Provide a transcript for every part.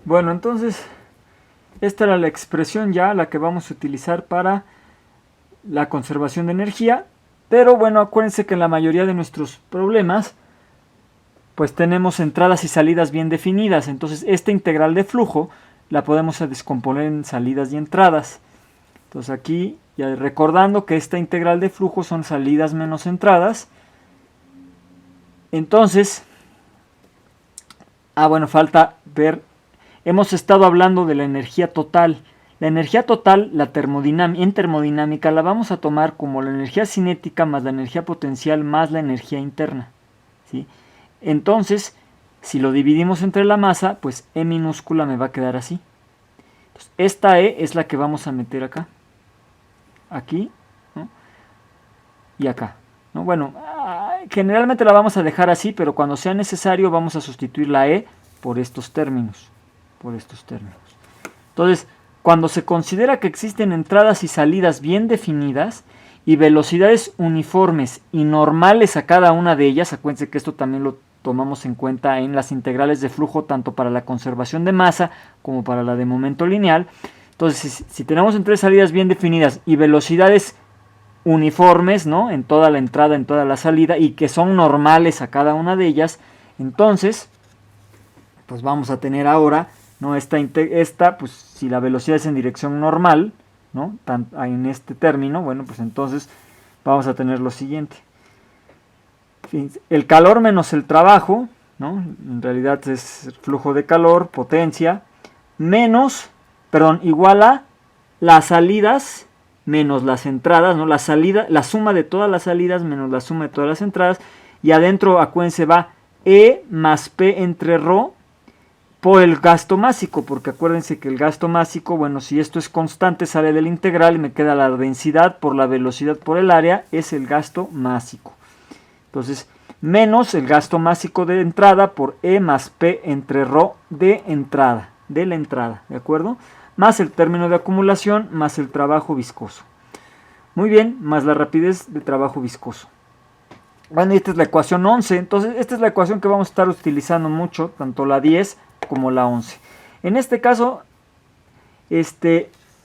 Bueno, entonces esta era la expresión ya, la que vamos a utilizar para la conservación de energía. Pero bueno, acuérdense que en la mayoría de nuestros problemas pues tenemos entradas y salidas bien definidas. Entonces esta integral de flujo la podemos descomponer en salidas y entradas. Entonces aquí, ya recordando que esta integral de flujo son salidas menos entradas. Entonces, bueno, falta ver, hemos estado hablando de la energía total. La energía total, en termodinámica, la vamos a tomar como la energía cinética más la energía potencial más la energía interna, ¿sí? Entonces, si lo dividimos entre la masa, pues E minúscula me va a quedar así. Entonces, esta E es la que vamos a meter acá. Aquí, ¿no? Y acá, ¿no? Bueno, generalmente la vamos a dejar así, pero cuando sea necesario vamos a sustituir la E por estos términos. Entonces, cuando se considera que existen entradas y salidas bien definidas y velocidades uniformes y normales a cada una de ellas, acuérdense que esto también lo tomamos en cuenta en las integrales de flujo tanto para la conservación de masa como para la de momento lineal. Entonces, si tenemos entradas y salidas bien definidas y velocidades uniformes, ¿no?, en toda la entrada, en toda la salida, y que son normales a cada una de ellas, entonces, pues vamos a tener ahora, ¿no?, esta, pues si la velocidad es en dirección normal, ¿no?, en este término, bueno, pues entonces vamos a tener lo siguiente. El calor menos el trabajo, ¿no?, en realidad es flujo de calor, potencia, igual a las salidas menos las entradas, ¿no? La suma de todas las salidas menos la suma de todas las entradas, y adentro, acuérdense, va E más P entre ρ por el gasto másico, porque acuérdense que el gasto másico, bueno, si esto es constante, sale del integral y me queda la densidad por la velocidad por el área, es el gasto másico. Entonces, menos el gasto másico de entrada por E más P entre ρ de la entrada, ¿de acuerdo? Más el término de acumulación, más el trabajo viscoso. Muy bien, más la rapidez de trabajo viscoso. Bueno, esta es la ecuación 11, entonces esta es la ecuación que vamos a estar utilizando mucho, tanto la 10 como la 11. En este caso,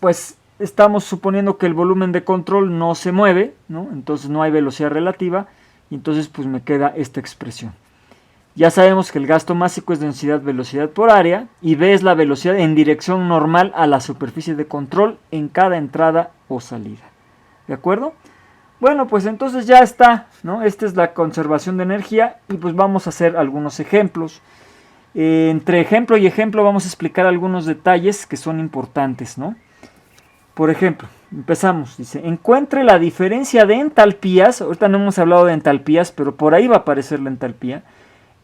pues estamos suponiendo que el volumen de control no se mueve, ¿no? Entonces no hay velocidad relativa, y entonces pues me queda esta expresión. Ya sabemos que el gasto másico es densidad-velocidad por área, y V es la velocidad en dirección normal a la superficie de control en cada entrada o salida. ¿De acuerdo? Bueno, pues entonces ya está, ¿no? Esta es la conservación de energía, y pues vamos a hacer algunos ejemplos. Entre ejemplo y ejemplo vamos a explicar algunos detalles que son importantes, ¿no? Por ejemplo, empezamos, dice, encuentre la diferencia de entalpías. Ahorita no hemos hablado de entalpías, pero por ahí va a aparecer la entalpía.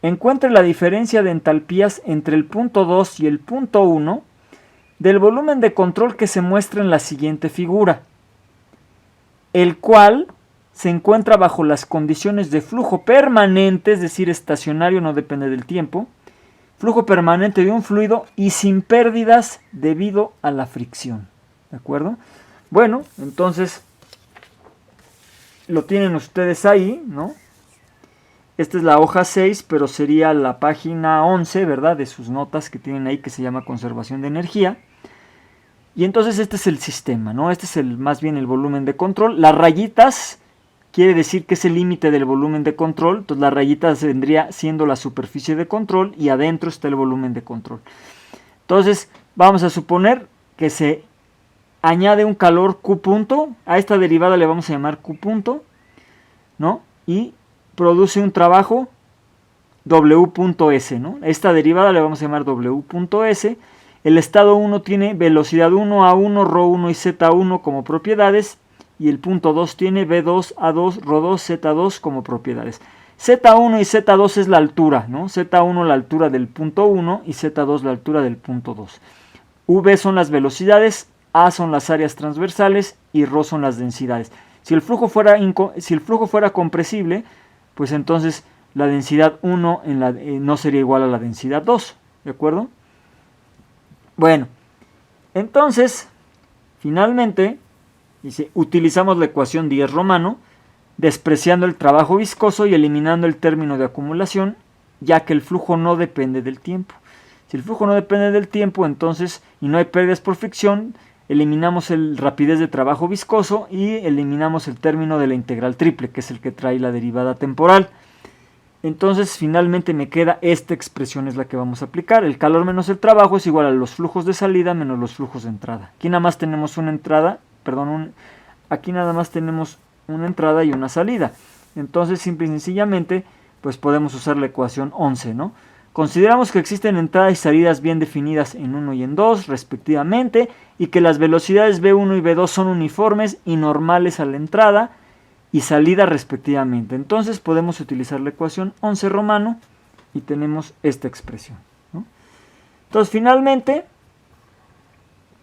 Encuentre la diferencia de entalpías entre el punto 2 y el punto 1 del volumen de control que se muestra en la siguiente figura, el cual se encuentra bajo las condiciones de flujo permanente, es decir, estacionario, no depende del tiempo, flujo permanente de un fluido y sin pérdidas debido a la fricción. ¿De acuerdo? Bueno, entonces lo tienen ustedes ahí, ¿no? Esta es la hoja 6, pero sería la página 11, ¿verdad?, de sus notas que tienen ahí, que se llama conservación de energía. Y entonces este es el sistema, ¿no? Este es más bien el volumen de control. Las rayitas quiere decir que es el límite del volumen de control. Entonces la rayita vendría siendo la superficie de control y adentro está el volumen de control. Entonces vamos a suponer que se añade un calor Q punto. A esta derivada le vamos a llamar Q punto, ¿no? Y produce un trabajo W.S, ¿no? Esta derivada le vamos a llamar W.S. El estado 1 tiene velocidad 1, A1, ρ1 y Z1 como propiedades, y el punto 2 tiene V2, A2, ρ2, Z2 como propiedades. Z1 y Z2 es la altura, ¿no? Z1 la altura del punto 1 y Z2 la altura del punto 2. V son las velocidades, A son las áreas transversales y ρ son las densidades. Si el flujo fuera compresible, pues entonces la densidad 1 no sería igual a la densidad 2, ¿de acuerdo? Bueno, entonces, finalmente, dice, utilizamos la ecuación 10 romano, despreciando el trabajo viscoso y eliminando el término de acumulación, ya que el flujo no depende del tiempo. Si el flujo no depende del tiempo, entonces, y no hay pérdidas por fricción, eliminamos el rapidez de trabajo viscoso y eliminamos el término de la integral triple, que es el que trae la derivada temporal. Entonces finalmente me queda esta expresión, es la que vamos a aplicar. El calor menos el trabajo es igual a los flujos de salida menos los flujos de entrada. Aquí nada más tenemos una entrada, aquí nada más tenemos una entrada y una salida. Entonces simple y sencillamente pues podemos usar la ecuación 11, ¿no? Consideramos que existen entradas y salidas bien definidas en 1 y en 2 respectivamente, y que las velocidades V1 y V2 son uniformes y normales a la entrada y salida respectivamente. Entonces podemos utilizar la ecuación 11 romano y tenemos esta expresión, ¿no? Entonces finalmente,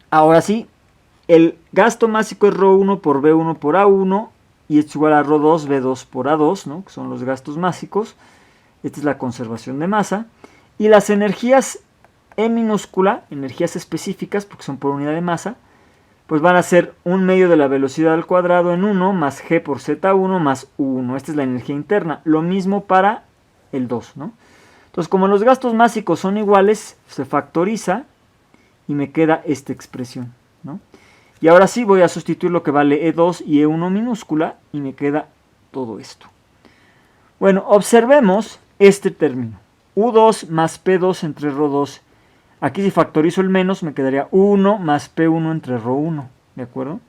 ahora sí, el gasto másico es ρ1 por V1 por A1 y es igual a ρ2 V2 por A2, ¿no? Que son los gastos másicos. Esta es la conservación de masa. Y las energías E minúscula, energías específicas, porque son por unidad de masa, pues van a ser 1 medio de la velocidad al cuadrado en 1 más g por z1 más u1. Esta es la energía interna. Lo mismo para el 2, ¿no? Entonces, como los gastos másicos son iguales, se factoriza y me queda esta expresión, ¿no? Y ahora sí voy a sustituir lo que vale E2 y E1 minúscula y me queda todo esto. Bueno, observemos este término. U2 más P2 entre ρ2. Aquí si factorizo el menos me quedaría U1 más P1 entre ρ1, ¿de acuerdo?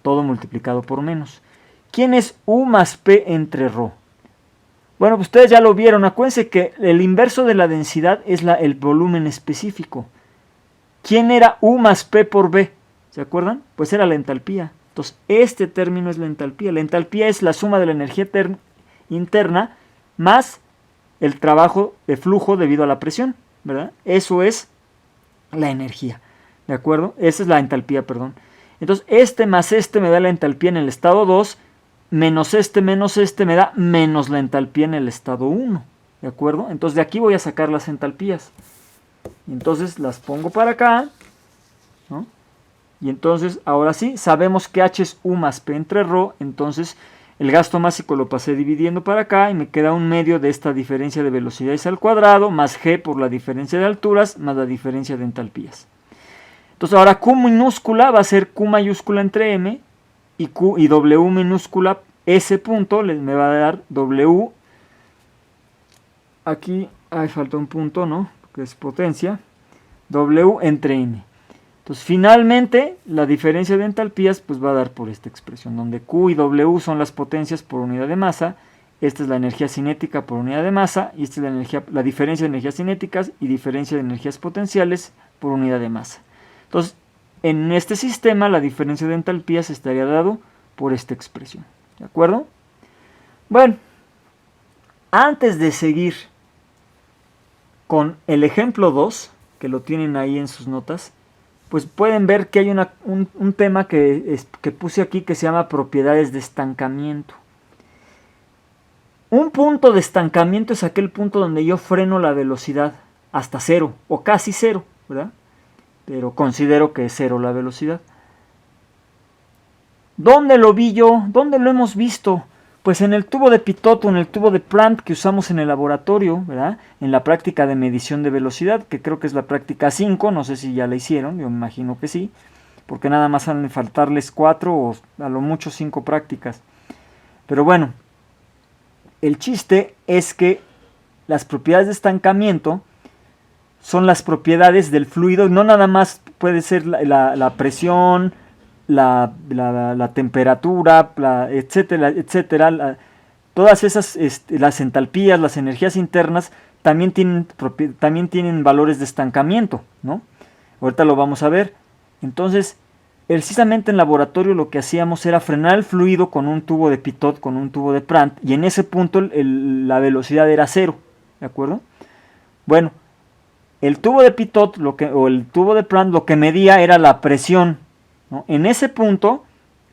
Todo multiplicado por menos. ¿Quién es U más P entre ρ? Bueno, pues ustedes ya lo vieron. Acuérdense que el inverso de la densidad es el volumen específico. ¿Quién era U más P por B? ¿Se acuerdan? Pues era la entalpía. Entonces, este término es la entalpía. La entalpía es la suma de la energía interna más el trabajo de flujo debido a la presión, ¿verdad? Eso es la energía, ¿de acuerdo? Esa es la entalpía, perdón. Entonces, este más este me da la entalpía en el estado 2, menos este me da menos la entalpía en el estado 1, ¿de acuerdo? Entonces, de aquí voy a sacar las entalpías. Entonces, las pongo para acá, ¿no? Y entonces, ahora sí, sabemos que H es U más P entre ρ, entonces el gasto másico lo pasé dividiendo para acá y me queda 1 medio de esta diferencia de velocidades al cuadrado más G por la diferencia de alturas más la diferencia de entalpías. Entonces ahora Q minúscula va a ser Q mayúscula entre M y W minúscula S punto me va a dar W. Aquí falta un punto, ¿no? Que es potencia. W entre M. Entonces, finalmente, la diferencia de entalpías pues va a dar por esta expresión, donde Q y W son las potencias por unidad de masa, esta es la energía cinética por unidad de masa, y esta es la diferencia de energías cinéticas y diferencia de energías potenciales por unidad de masa. Entonces, en este sistema, la diferencia de entalpías estaría dado por esta expresión, ¿de acuerdo? Bueno, antes de seguir con el ejemplo 2, que lo tienen ahí en sus notas, pues pueden ver que hay un tema que puse aquí que se llama propiedades de estancamiento. Un punto de estancamiento es aquel punto donde yo freno la velocidad hasta 0 o casi 0, ¿verdad? Pero considero que es 0 la velocidad. ¿Dónde lo vi yo? ¿Dónde lo hemos visto? Pues en el tubo de Pitot o en el tubo de Prandtl que usamos en el laboratorio, ¿verdad? En la práctica de medición de velocidad, que creo que es la práctica 5, no sé si ya la hicieron, yo me imagino que sí, porque nada más han de faltarles 4 o a lo mucho 5 prácticas. Pero bueno, el chiste es que las propiedades de estancamiento son las propiedades del fluido, no nada más puede ser la presión, la temperatura, etcétera, etcétera. Todas esas, las entalpías, las energías internas, también tienen valores de estancamiento, ¿no? Ahorita lo vamos a ver. Entonces, precisamente en laboratorio lo que hacíamos era frenar el fluido con un tubo de Pitot, con un tubo de Prandtl, y en ese punto la velocidad era 0, ¿de acuerdo? Bueno, el tubo de Pitot o el tubo de Prandtl lo que medía era la presión, ¿no? En ese punto,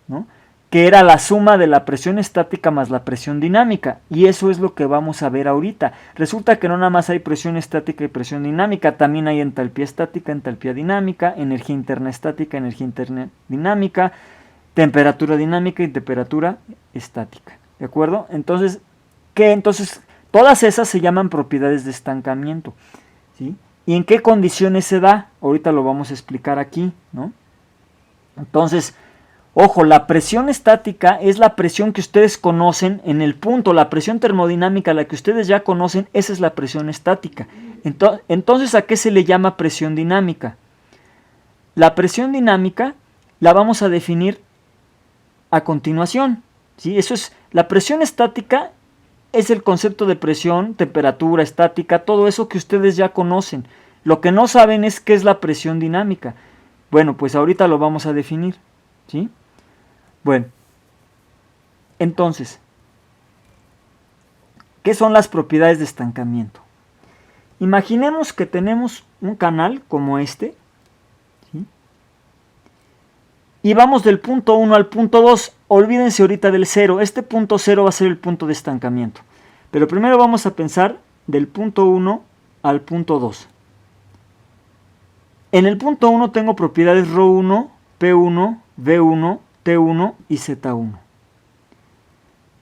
¿no? Que era la suma de la presión estática más la presión dinámica, y eso es lo que vamos a ver ahorita. Resulta que no nada más hay presión estática y presión dinámica, también hay entalpía estática, entalpía dinámica, energía interna estática, energía interna dinámica, temperatura dinámica y temperatura estática, ¿de acuerdo? Entonces, todas esas se llaman propiedades de estancamiento, ¿sí? ¿Y en qué condiciones se da? Ahorita lo vamos a explicar aquí, ¿no? Entonces, ojo, la presión estática es la presión que ustedes conocen en el punto, la presión termodinámica, la que ustedes ya conocen, esa es la presión estática. Entonces, ¿a qué se le llama presión dinámica? La presión dinámica la vamos a definir a continuación, ¿sí? Eso es, la presión estática es el concepto de presión, temperatura, estática, todo eso que ustedes ya conocen. Lo que no saben es qué es la presión dinámica. Bueno, pues ahorita lo vamos a definir, ¿sí? Bueno, entonces, ¿qué son las propiedades de estancamiento? Imaginemos que tenemos un canal como este, ¿sí? Y vamos del punto 1 al punto 2. Olvídense ahorita del 0. Este punto 0 va a ser el punto de estancamiento. Pero primero vamos a pensar del punto 1 al punto 2. En el punto 1 tengo propiedades ρ1, P1, V1, T1 y Z1.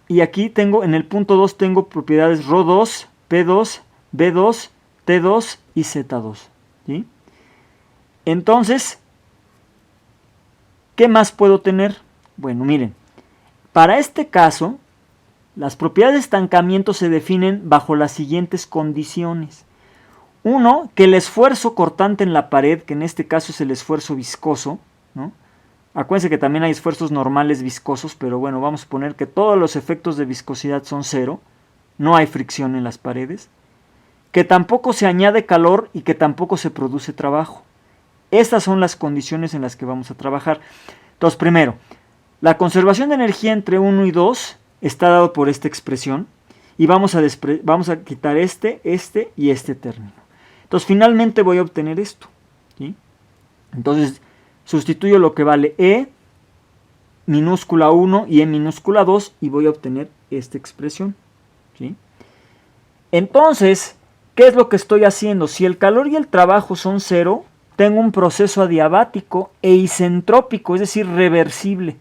Y aquí tengo, en el punto 2 tengo propiedades ρ2, P2, V2, T2 y Z2. ¿Sí? Entonces, ¿qué más puedo tener? Bueno, miren, para este caso, las propiedades de estancamiento se definen bajo las siguientes condiciones. Uno, que el esfuerzo cortante en la pared, que en este caso es el esfuerzo viscoso, ¿no? Acuérdense que también hay esfuerzos normales viscosos, pero bueno, vamos a poner que todos los efectos de viscosidad son 0, no hay fricción en las paredes, que tampoco se añade calor y que tampoco se produce trabajo. Estas son las condiciones en las que vamos a trabajar. Entonces, primero, la conservación de energía entre 1 y 2 está dado por esta expresión y vamos a quitar este y este término. Entonces, finalmente voy a obtener esto, ¿sí? Entonces, sustituyo lo que vale E minúscula 1 y E minúscula 2 y voy a obtener esta expresión, ¿sí? Entonces, ¿qué es lo que estoy haciendo? Si el calor y el trabajo son 0, tengo un proceso adiabático e isentrópico, es decir, reversible,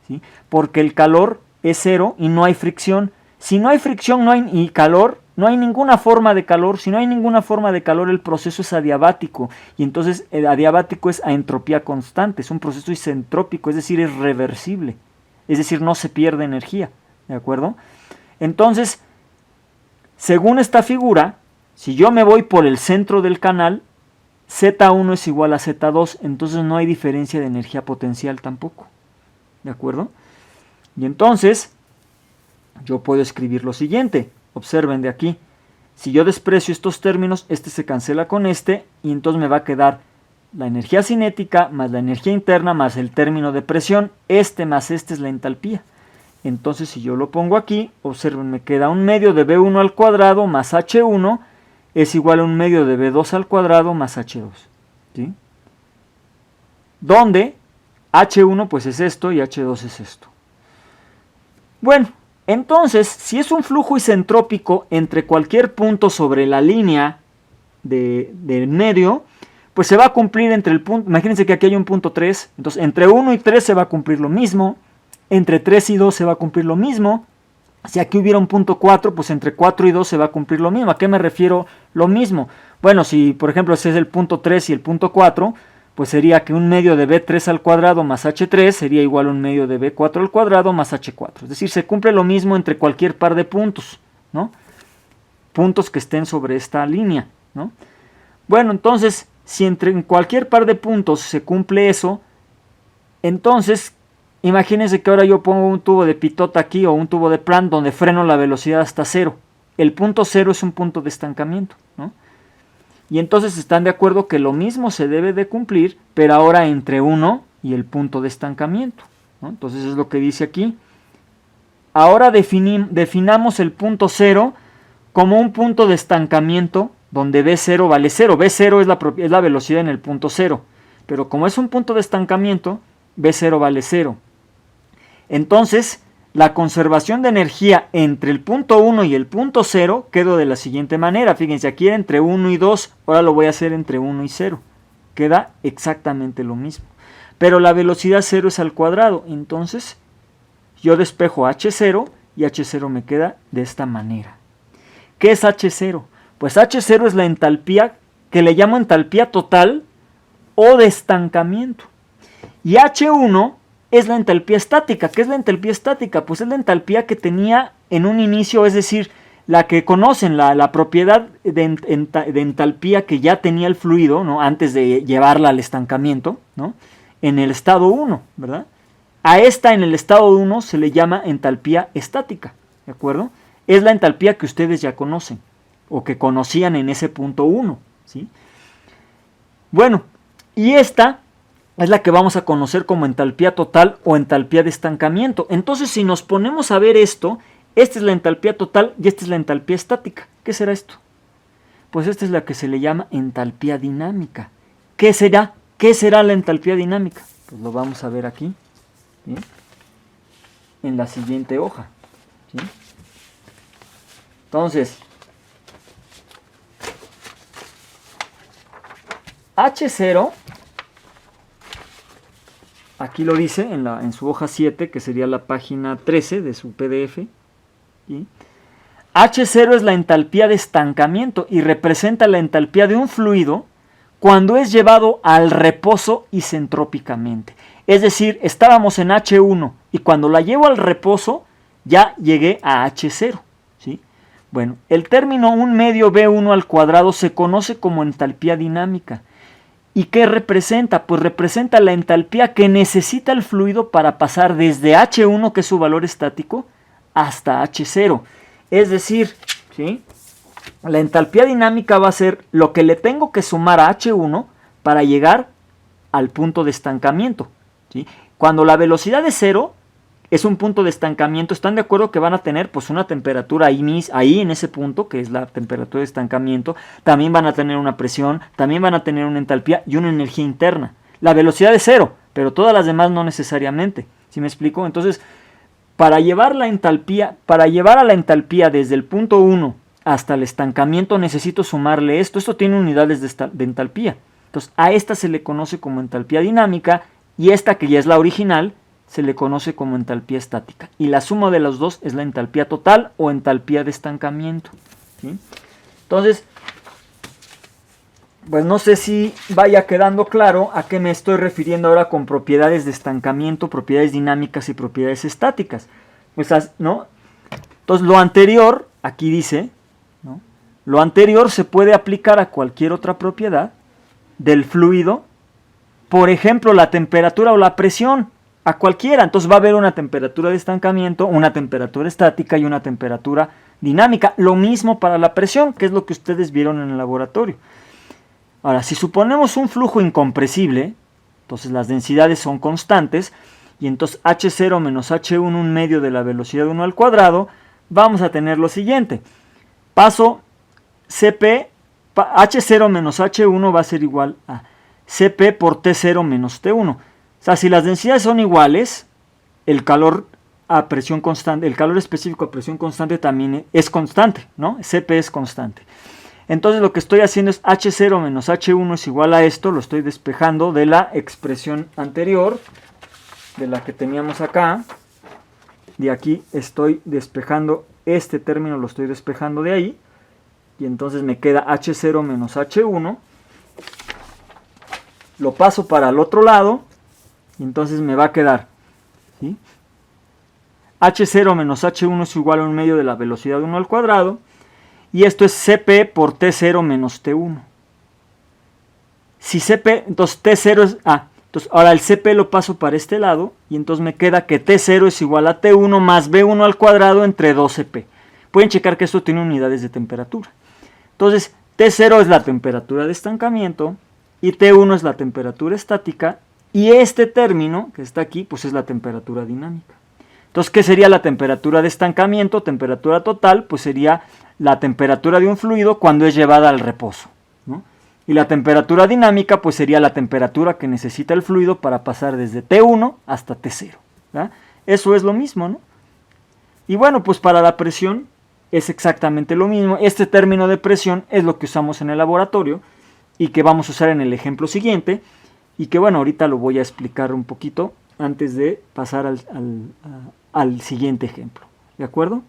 ¿sí? Porque el calor es 0 y no hay fricción. Si no hay fricción y calor, no hay ninguna forma de calor. Si no hay ninguna forma de calor, el proceso es adiabático. Y entonces el adiabático es a entropía constante, es un proceso isentrópico, es decir, es reversible. Es decir, no se pierde energía, ¿de acuerdo? Entonces, según esta figura, si yo me voy por el centro del canal, Z1 es igual a Z2, entonces no hay diferencia de energía potencial tampoco, ¿de acuerdo? Y entonces, yo puedo escribir lo siguiente. Observen de aquí. Si yo desprecio estos términos, este se cancela con este y entonces me va a quedar la energía cinética más la energía interna más el término de presión. Este más este es la entalpía. Entonces, si yo lo pongo aquí, observen, me queda un medio de V1 al cuadrado más H1 es igual a un medio de V2 al cuadrado más H2. ¿Sí? Donde H1 pues es esto y H2 es esto. Bueno, entonces, si es un flujo isentrópico entre cualquier punto sobre la línea del medio, pues se va a cumplir entre el punto, imagínense que aquí hay un punto 3, entonces entre 1 y 3 se va a cumplir lo mismo, entre 3 y 2 se va a cumplir lo mismo, si aquí hubiera un punto 4, pues entre 4 y 2 se va a cumplir lo mismo. ¿A qué me refiero lo mismo? Bueno, si por ejemplo ese es el punto 3 y el punto 4, pues sería que un medio de B3 al cuadrado más H3 sería igual a un medio de B4 al cuadrado más H4. Es decir, se cumple lo mismo entre cualquier par de puntos, ¿no? Puntos que estén sobre esta línea, ¿no? Bueno, entonces, si en cualquier par de puntos se cumple eso, entonces, imagínense que ahora yo pongo un tubo de Pitot aquí o un tubo de Planck donde freno la velocidad hasta 0. El punto 0 es un punto de estancamiento, ¿no? Y entonces están de acuerdo que lo mismo se debe de cumplir, pero ahora entre 1 y el punto de estancamiento, ¿no? Entonces es lo que dice aquí. Ahora definamos el punto 0 como un punto de estancamiento donde B0 vale 0. B0 es la velocidad en el punto 0. Pero como es un punto de estancamiento, B0 vale 0. Entonces, la conservación de energía entre el punto 1 y el punto 0 quedó de la siguiente manera. Fíjense, aquí era entre 1 y 2, ahora lo voy a hacer entre 1 y 0. Queda exactamente lo mismo. Pero la velocidad 0 es al cuadrado, entonces yo despejo H0 y H0 me queda de esta manera. ¿Qué es H0? Pues H0 es la entalpía que le llamo entalpía total o de estancamiento. Y H1 es la entalpía estática. ¿Qué es la entalpía estática? Pues es la entalpía que tenía en un inicio, es decir, la que conocen, la propiedad de entalpía que ya tenía el fluido, ¿no? Antes de llevarla al estancamiento, ¿no? En el estado 1, ¿verdad? A esta en el estado 1 se le llama entalpía estática, ¿de acuerdo? Es la entalpía que ustedes ya conocen, o que conocían en ese punto 1, ¿sí? Bueno, y esta es la que vamos a conocer como entalpía total o entalpía de estancamiento. Entonces, si nos ponemos a ver esto, esta es la entalpía total y esta es la entalpía estática. ¿Qué será esto? Pues esta es la que se le llama entalpía dinámica. ¿Qué será? ¿Qué será la entalpía dinámica? Pues lo vamos a ver aquí, ¿sí? En la siguiente hoja, ¿sí? Entonces, H0, aquí lo dice en su hoja 7, que sería la página 13 de su PDF, ¿sí? H0 es la entalpía de estancamiento y representa la entalpía de un fluido cuando es llevado al reposo isentrópicamente. Es decir, estábamos en H1 y cuando la llevo al reposo ya llegué a H0, ¿sí? Bueno, el término 1 medio V1 al cuadrado se conoce como entalpía dinámica. ¿Y qué representa? Pues representa la entalpía que necesita el fluido para pasar desde H1, que es su valor estático, hasta H0. Es decir, ¿sí? La entalpía dinámica va a ser lo que le tengo que sumar a H1 para llegar al punto de estancamiento, ¿sí? Cuando la velocidad es 0, es un punto de estancamiento. ¿Están de acuerdo que van a tener pues una temperatura ahí en ese punto, que es la temperatura de estancamiento? También van a tener una presión, también van a tener una entalpía y una energía interna. La velocidad es 0, pero todas las demás no necesariamente. ¿Sí me explico? Entonces, para llevar a la entalpía desde el punto 1 hasta el estancamiento necesito sumarle esto. Esto tiene unidades de entalpía. Entonces, a esta se le conoce como entalpía dinámica y esta, que ya es la original, se le conoce como entalpía estática. Y la suma de los dos es la entalpía total o entalpía de estancamiento, ¿sí? Entonces, pues no sé si vaya quedando claro a qué me estoy refiriendo ahora con propiedades de estancamiento, propiedades dinámicas y propiedades estáticas. Pues, ¿no? Entonces, lo anterior, aquí dice, ¿no? Lo anterior se puede aplicar a cualquier otra propiedad del fluido, por ejemplo, la temperatura o la presión. A cualquiera. Entonces va a haber una temperatura de estancamiento, una temperatura estática y una temperatura dinámica. Lo mismo para la presión, que es lo que ustedes vieron en el laboratorio. Ahora, si suponemos un flujo incompresible, entonces las densidades son constantes, y entonces H0 menos H1, un medio de la velocidad 1 al cuadrado, vamos a tener lo siguiente. Paso Cp, H0 menos H1 va a ser igual a Cp por T0 menos T1. O sea, si las densidades son iguales, el calor a presión constante, el calor específico a presión constante también es constante, ¿no? Cp es constante. Entonces lo que estoy haciendo es H0 menos H1 es igual a esto, lo estoy despejando de la expresión anterior, de la que teníamos acá. De aquí estoy despejando este término, lo estoy despejando de ahí. Y entonces me queda H0 menos H1. Lo paso para el otro lado. Y entonces me va a quedar, ¿sí? H0 menos H1 es igual a un medio de la velocidad 1 al cuadrado. Y esto es Cp por T0 menos T1. Si Cp, entonces T0 es... entonces ahora el Cp lo paso para este lado. Y entonces me queda que T0 es igual a T1 más V1 al cuadrado entre 2Cp. Pueden checar que esto tiene unidades de temperatura. Entonces T0 es la temperatura de estancamiento. Y T1 es la temperatura estática. Y este término que está aquí, pues es la temperatura dinámica. Entonces, ¿qué sería la temperatura de estancamiento? Temperatura total, pues sería la temperatura de un fluido cuando es llevada al reposo, ¿no? Y la temperatura dinámica, pues sería la temperatura que necesita el fluido para pasar desde T1 hasta T0, ¿verdad? Eso es lo mismo, ¿no? Y bueno, pues para la presión es exactamente lo mismo. Este término de presión es lo que usamos en el laboratorio y que vamos a usar en el ejemplo siguiente. Y que bueno, ahorita lo voy a explicar un poquito antes de pasar al siguiente ejemplo. ¿De acuerdo?